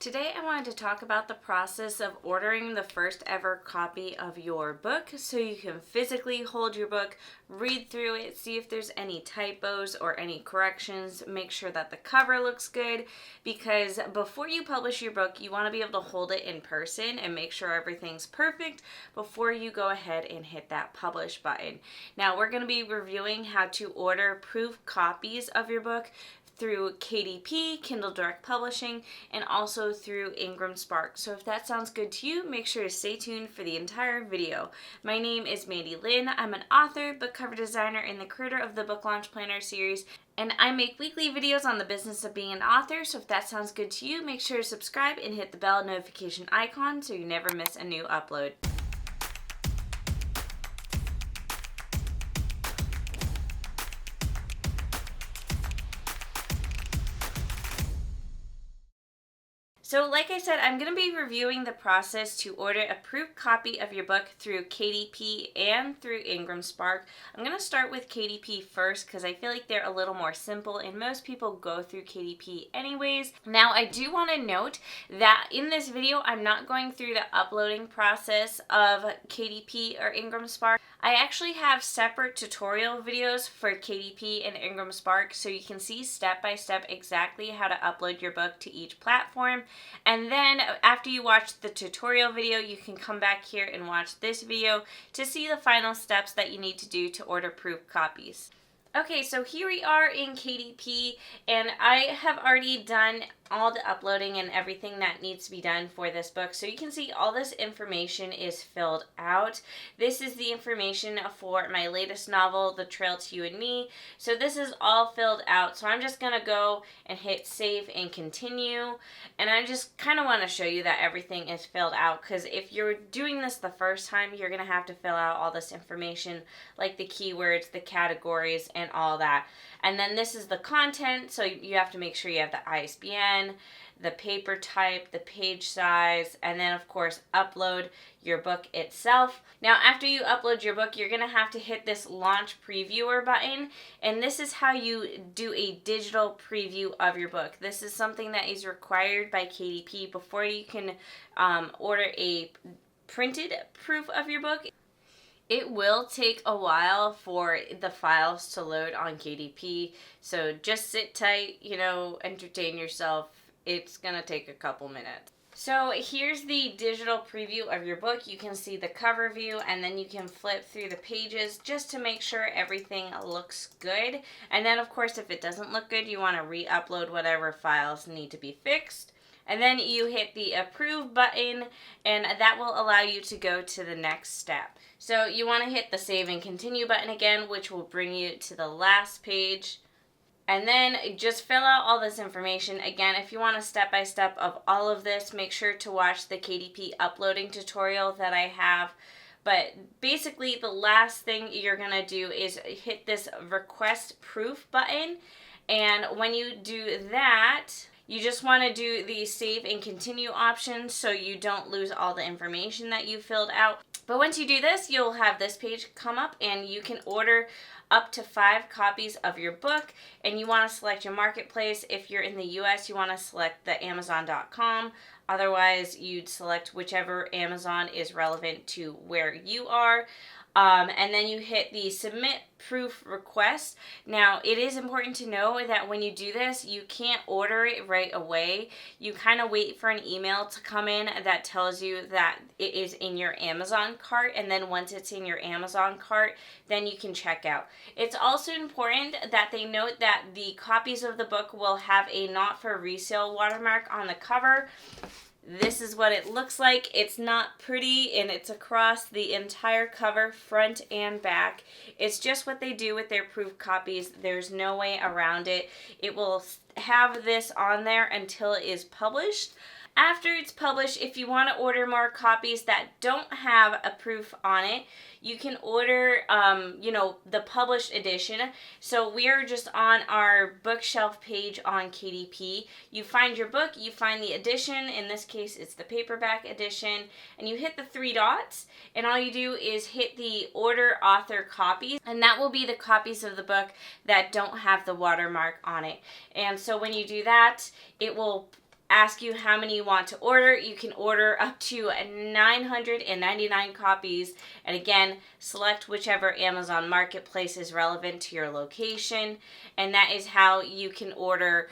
Today I wanted to talk about the process of ordering the first ever copy of your book so you can physically hold your book, read through it, see if there's any typos or any corrections, make sure that the cover looks good, because before you publish your book you want to be able to hold it in person and make sure everything's perfect before you go ahead and hit that publish button. Now we're going to be reviewing how to order proof copies of your book through KDP, Kindle Direct Publishing, and also through IngramSpark. So if that sounds good to you, make sure to stay tuned for the entire video. My name is Mandi Lynn. I'm an author, book cover designer, and the creator of the Book Launch Planner series, and I make weekly videos on the business of being an author. So if that sounds good to you, make sure to subscribe and hit the bell notification icon so you never miss a new upload. So like I said, I'm going to be reviewing the process to order a proof copy of your book through KDP and through IngramSpark. I'm going to start with KDP first because I feel like they're a little more simple and most people go through KDP anyways. Now I do want to note that in this video I'm not going through the uploading process of KDP or IngramSpark. I actually have separate tutorial videos for KDP and IngramSpark so you can see step by step exactly how to upload your book to each platform. And then after you watch the tutorial video, you can come back here and watch this video to see the final steps that you need to do to order proof copies. Okay, so here we are in KDP, and I have already done all the uploading and everything that needs to be done for this book. So you can see all this information is filled out. This is the information for my latest novel, The Trail to You and Me. So this is all filled out. So I'm just going to go and hit save and continue. And I just kind of want to show you that everything is filled out, because if you're doing this the first time, you're going to have to fill out all this information like the keywords, the categories, and all that. And then this is the content, so you have to make sure you have the ISBN, the paper type, the page size, and then of course upload your book itself. Now after you upload your book, you're going to have to hit this launch previewer button, and this is how you do a digital preview of your book. This is something that is required by KDP before you can order a printed proof of your book. It will take a while for the files to load on KDP, so just sit tight, entertain yourself. It's gonna take a couple minutes. So here's the digital preview of your book. You can see the cover view, and then you can flip through the pages just to make sure everything looks good. And then of course if it doesn't look good, you want to re-upload whatever files need to be fixed. And then you hit the approve button, and that will allow you to go to the next step. So you want to hit the save and continue button again, which will bring you to the last page. And then just fill out all this information. Again, if you want a step-by-step of all of this, make sure to watch the KDP uploading tutorial that I have. But basically the last thing you're going to do is hit this request proof button. And when you do that, you just want to do the save and continue option so you don't lose all the information that you filled out. But once you do this, you'll have this page come up and you can order up to 5 copies of your book, and you want to select your marketplace. If you're in the US, you want to select the Amazon.com. Otherwise, you'd select whichever Amazon is relevant to where you are. And then you hit the submit proof request. Now, it is important to know that when you do this, you can't order it right away. You kind of wait for an email to come in that tells you that it is in your Amazon cart, and then once it's in your Amazon cart, then you can check out. It's also important that they note that the copies of the book will have a not for resale watermark on the cover. This is what it looks like. It's not pretty, and it's across the entire cover, front and back. It's just what they do with their proof copies. There's no way around it. It will have this on there until it is published. After it's published, if you want to order more copies that don't have a proof on it, you can order, the published edition. So we're just on our bookshelf page on KDP. You find your book, you find the edition. In this case, it's the paperback edition. And you hit the 3 dots, and all you do is hit the order author copies. And that will be the copies of the book that don't have the watermark on it. And so when you do that, it will ask you how many you want to order. You can order up to 999 copies. And again, select whichever Amazon Marketplace is relevant to your location. And that is how you can order,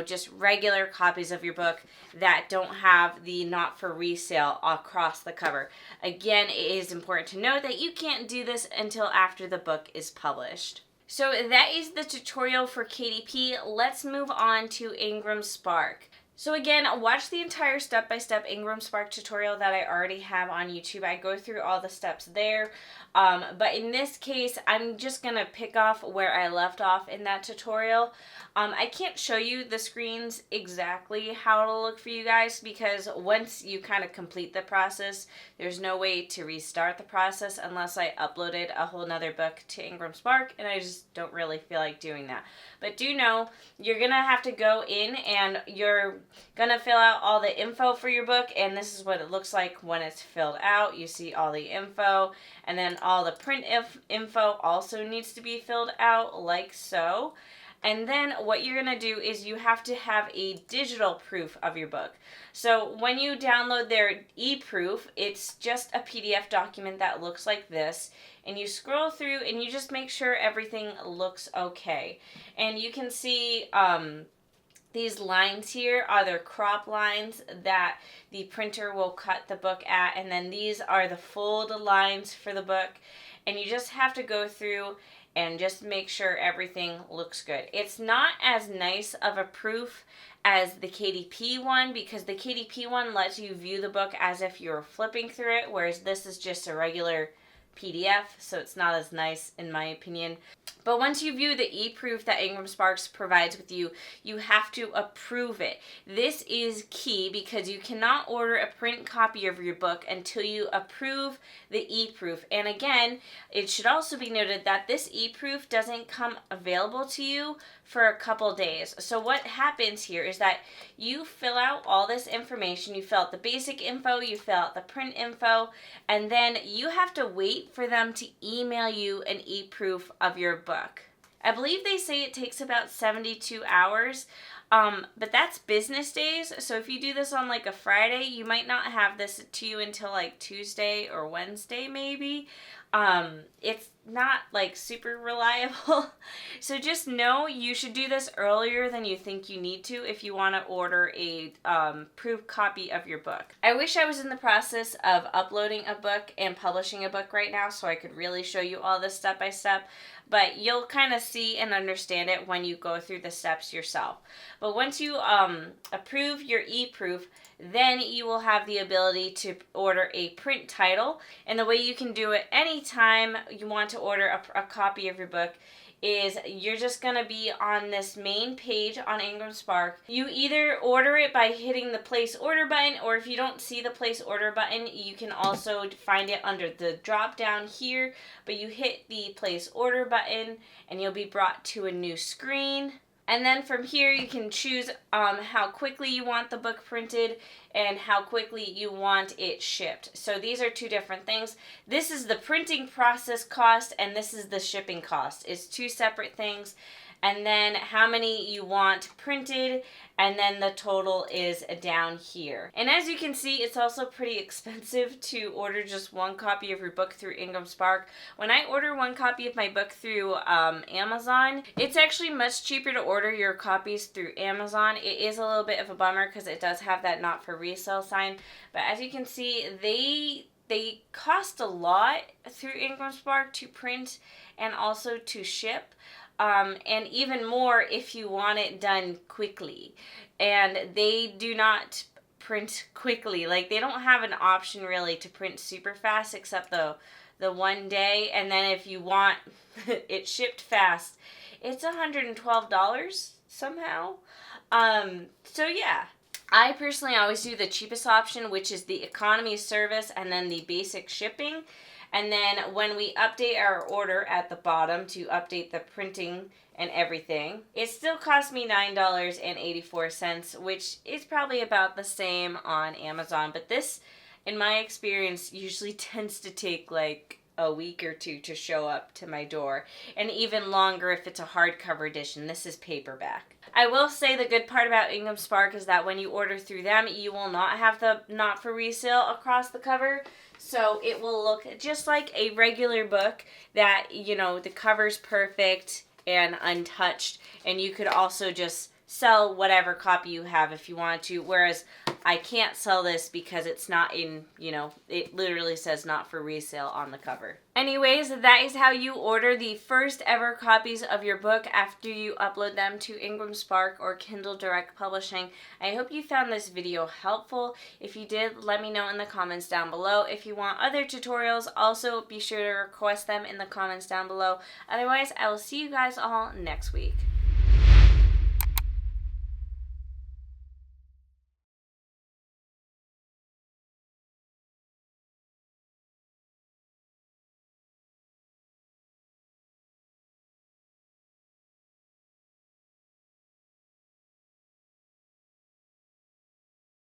just regular copies of your book that don't have the not for resale across the cover. Again, it is important to note that you can't do this until after the book is published. So that is the tutorial for KDP. Let's move on to IngramSpark. So again, watch the entire step-by-step IngramSpark tutorial that I already have on YouTube. I go through all the steps there. But in this case, I'm just going to pick off where I left off in that tutorial. I can't show you the screens exactly how it'll look for you guys because once you kind of complete the process, there's no way to restart the process unless I uploaded a whole nother book to IngramSpark, and I just don't really feel like doing that. But do know you're going to have to go in and you're going to fill out all the info for your book, and this is what it looks like when it's filled out. You see all the info, and then all the print info also needs to be filled out like so. And then what you're going to do is you have to have a digital proof of your book. So when you download their e-proof, it's just a PDF document that looks like this. And you scroll through and you just make sure everything looks okay. And you can see these lines here are the crop lines that the printer will cut the book at. And then these are the fold lines for the book. And you just have to go through and just make sure everything looks good. It's not as nice of a proof as the KDP one because the KDP one lets you view the book as if you're flipping through it, whereas this is just a regular PDF, so it's not as nice in my opinion. But once you view the e-proof that IngramSpark provides with you, you have to approve it. This is key because you cannot order a print copy of your book until you approve the e-proof. And again, it should also be noted that this e-proof doesn't come available to you for a couple days. So what happens here is that you fill out all this information. You fill out the basic info, you fill out the print info, and then you have to wait for them to email you an e-proof of your book. I believe they say it takes about 72 hours, but that's business days. So if you do this on like a Friday, you might not have this to you until like Tuesday or Wednesday maybe. It's not like super reliable. So just know you should do this earlier than you think you need to if you want to order a proof copy of your book. I wish I was in the process of uploading a book and publishing a book right now so I could really show you all this step by step. But you'll kind of see and understand it when you go through the steps yourself. But once you approve your e-proof, then you will have the ability to order a print title. And the way you can do it anytime you want to order a copy of your book is you're just going to be on this main page on IngramSpark. You either order it by hitting the place order button, or if you don't see the place order button, you can also find it under the drop down here, but you hit the place order button and you'll be brought to a new screen. And then from here you can choose how quickly you want the book printed and how quickly you want it shipped. So these are two different things. This is the printing process cost and this is the shipping cost. It's two separate things. And then how many you want printed, and then the total is down here. And as you can see, it's also pretty expensive to order just one copy of your book through IngramSpark. When I order one copy of my book through Amazon, it's actually much cheaper to order your copies through Amazon. It is a little bit of a bummer because it does have that not for resale sign, but as you can see, they cost a lot through IngramSpark to print and also to ship. And even more if you want it done quickly. And they do not print quickly. Like, they don't have an option really to print super fast except the one day. And then if you want it shipped fast, it's $112 somehow. So yeah. I personally always do the cheapest option, which is the economy service and then the basic shipping. And then when we update our order at the bottom to update the printing and everything, it still cost me $9.84, which is probably about the same on Amazon. But this, in my experience, usually tends to take like a week or two to show up to my door, and even longer if it's a hardcover edition. This is paperback. I will say the good part about IngramSpark is that when you order through them, you will not have the not for resale across the cover. So it will look just like a regular book that, you know, the cover's perfect and untouched, and you could also just sell whatever copy you have if you wanted to, whereas I can't sell this because it's not in, you know, it literally says not for resale on the cover. Anyways, that is how you order the first ever copies of your book after you upload them to IngramSpark or Kindle Direct Publishing. I hope you found this video helpful. If you did, let me know in the comments down below. If you want other tutorials, also be sure to request them in the comments down below. Otherwise, I will see you guys all next week.